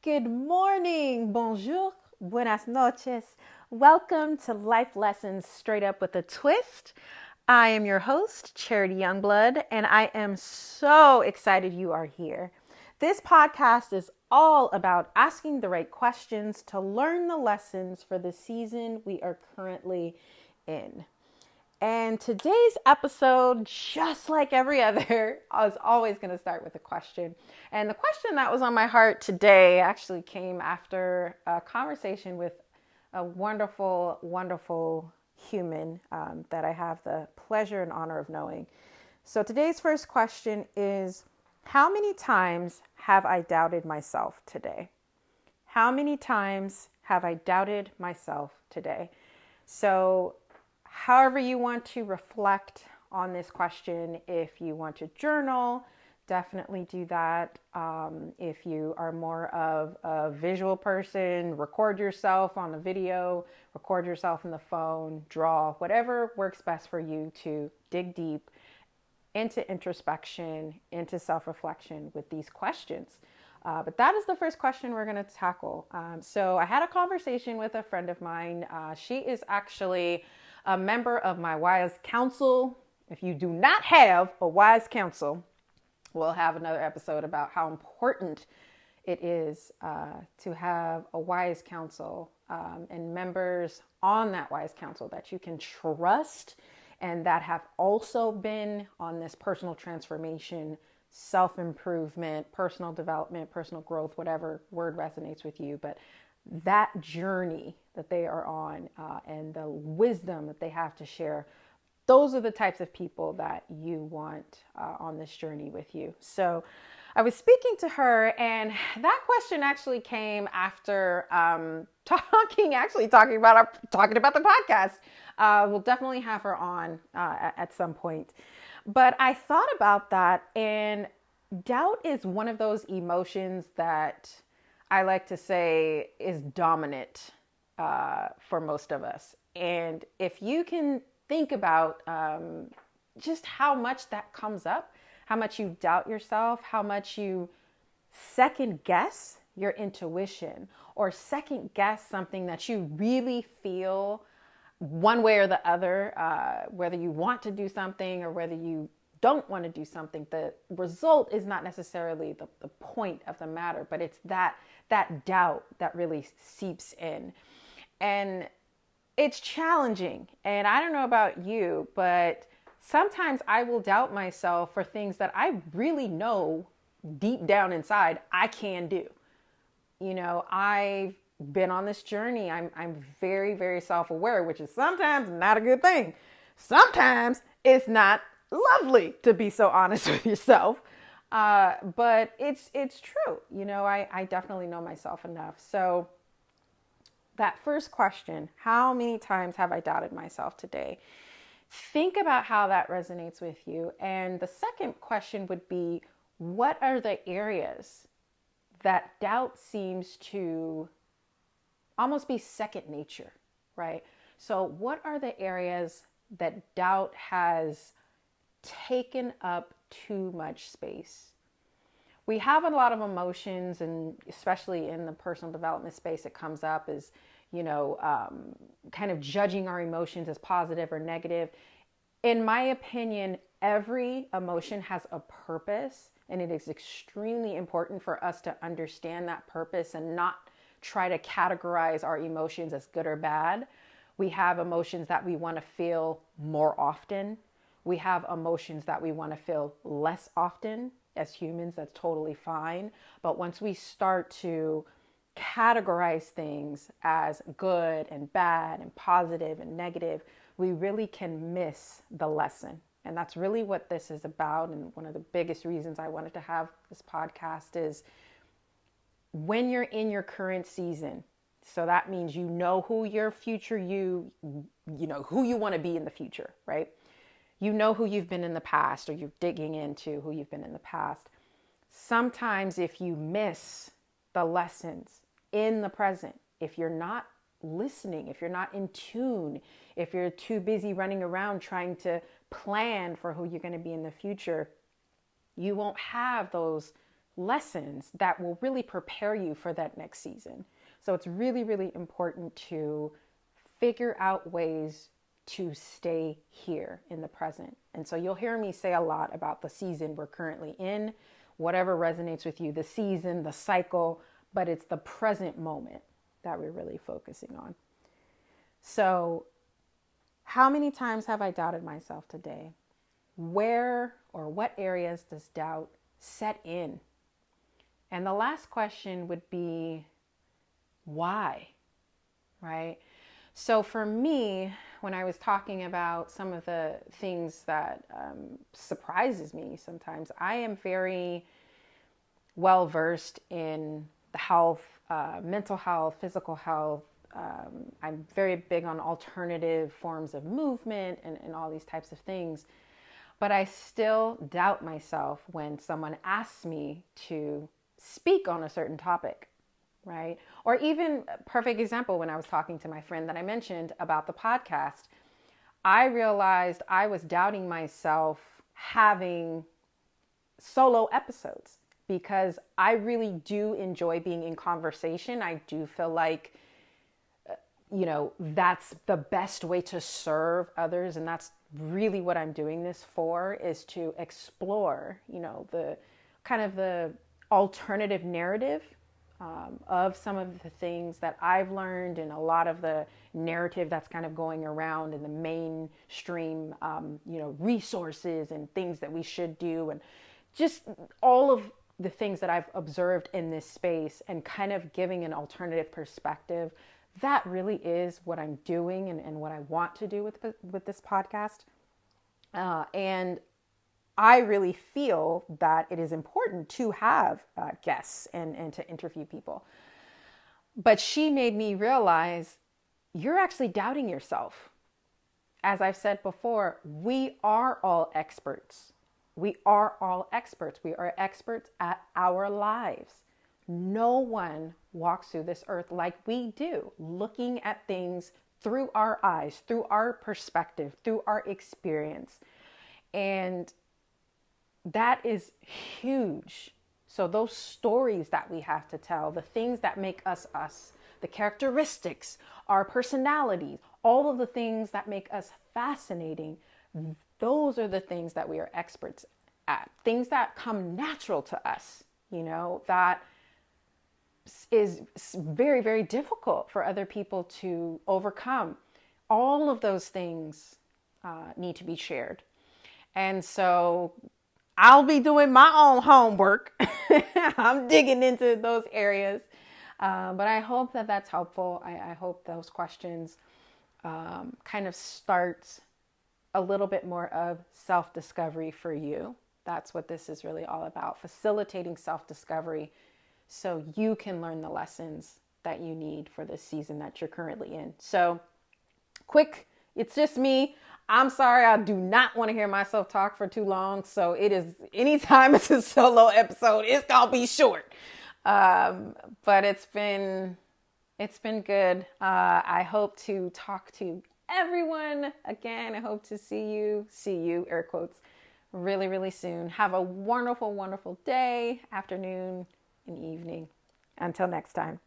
good morning, bonjour, buenas noches. Welcome to Life Lessons Straight Up with a Twist. I am your host, Charity Youngblood, and I am so excited you are here. This podcast is all about asking the right questions to learn the lessons for the season we are currently in. And today's episode, just like every other, I was always going to start with a question. And the question that was on my heart today actually came after a conversation with a wonderful, wonderful human that I have the pleasure and honor of knowing. So today's first question is, how many times have I doubted myself today? How many times have I doubted myself today? So however you want to reflect on this question, if you want to journal, definitely do that. If you are more of a visual person, record yourself on a video, record yourself in the phone, draw, whatever works best for you to dig deep into introspection, into self-reflection with these questions. But that is the first question we're going to tackle. So I had a conversation with a friend of mine. She is actually a member of my WISE Council. If you do not have a WISE Council, we'll have another episode about how important it is to have a WISE Council and members on that WISE Council that you can trust and that have also been on this personal transformation, self-improvement, personal development, personal growth, whatever word resonates with you. But that journey that they are on and the wisdom that they have to share, those are the types of people that you want on this journey with you. So I was speaking to her, and that question actually came after talking about the podcast. We'll definitely have her on at some point. But I thought about that, and doubt is one of those emotions that I like to say is dominant for most of us. And if you can think about just how much that comes up, how much you doubt yourself, how much you second guess your intuition or second guess something that you really feel one way or the other, whether you want to do something or whether you don't want to do something, the result is not necessarily the point of the matter, but it's that doubt that really seeps in. And it's challenging. And I don't know about you, but sometimes I will doubt myself for things that I really know deep down inside I can do. You know, I've been on this journey. I'm very, very self-aware, which is sometimes not a good thing. Sometimes it's not lovely to be so honest with yourself. But it's true. You know, I definitely know myself enough. So that first question, how many times have I doubted myself today? Think about how that resonates with you. And the second question would be, what are the areas that doubt seems to almost be second nature, right? So what are the areas that doubt has taken up too much space? We have a lot of emotions, and especially in the personal development space, it comes up as, kind of judging our emotions as positive or negative. In my opinion, every emotion has a purpose, and it is extremely important for us to understand that purpose and not try to categorize our emotions as good or bad. We have emotions that we want to feel more often. We have emotions that we want to feel less often. As humans, that's totally fine. But once we start to categorize things as good and bad and positive and negative, we really can miss the lesson. And that's really what this is about. And one of the biggest reasons I wanted to have this podcast is when you're in your current season. So that means you know who your future you know who you want to be in the future, right? You know who you've been in the past, or you're digging into who you've been in the past. Sometimes if you miss the lessons in the present, if you're not listening, if you're not in tune, if you're too busy running around trying to plan for who you're going to be in the future, you won't have those lessons that will really prepare you for that next season. So it's really, really important to figure out ways to stay here in the present. And so you'll hear me say a lot about the season we're currently in, whatever resonates with you, the season, the cycle, but it's the present moment that we're really focusing on. So how many times have I doubted myself today? Where or what areas does doubt set in? And the last question would be, why? Right? So for me, when I was talking about some of the things that surprises me sometimes, I am very well versed in the health, mental health, physical health. I'm very big on alternative forms of movement and all these types of things. But I still doubt myself when someone asks me to speak on a certain topic, right? Or even a perfect example, when I was talking to my friend that I mentioned about the podcast, I realized I was doubting myself having solo episodes because I really do enjoy being in conversation. I do feel like, that's the best way to serve others. And that's really what I'm doing this for, is to explore, the kind of the alternative narrative of some of the things that I've learned, and a lot of the narrative that's kind of going around in the mainstream, resources and things that we should do, and just all of the things that I've observed in this space, and kind of giving an alternative perspective. That really is what I'm doing and what I want to do with this podcast. And I really feel that it is important to have guests and to interview people. But she made me realize you're actually doubting yourself. As I've said before, we are all experts. We are all experts. We are experts at our lives. No one walks through this earth like we do, looking at things through our eyes, through our perspective, through our experience. And that is huge. So those stories that we have to tell, the things that make us us, the characteristics, our personalities, all of the things that make us fascinating, those are the things that we are experts at. Things that come natural to us, that is very, very difficult for other people to overcome. All of those things need to be shared. And so I'll be doing my own homework. I'm digging into those areas. But I hope that that's helpful. I hope those questions kind of start a little bit more of self-discovery for you. That's what this is really all about, facilitating self-discovery so you can learn the lessons that you need for this season that you're currently in. So quick, it's just me. I'm sorry, I do not want to hear myself talk for too long. So it is, anytime it's a solo episode, it's going to be short. But it's been good. I hope to talk to everyone again. I hope to see you, air quotes, really, really soon. Have a wonderful, wonderful day, afternoon, and evening. Until next time.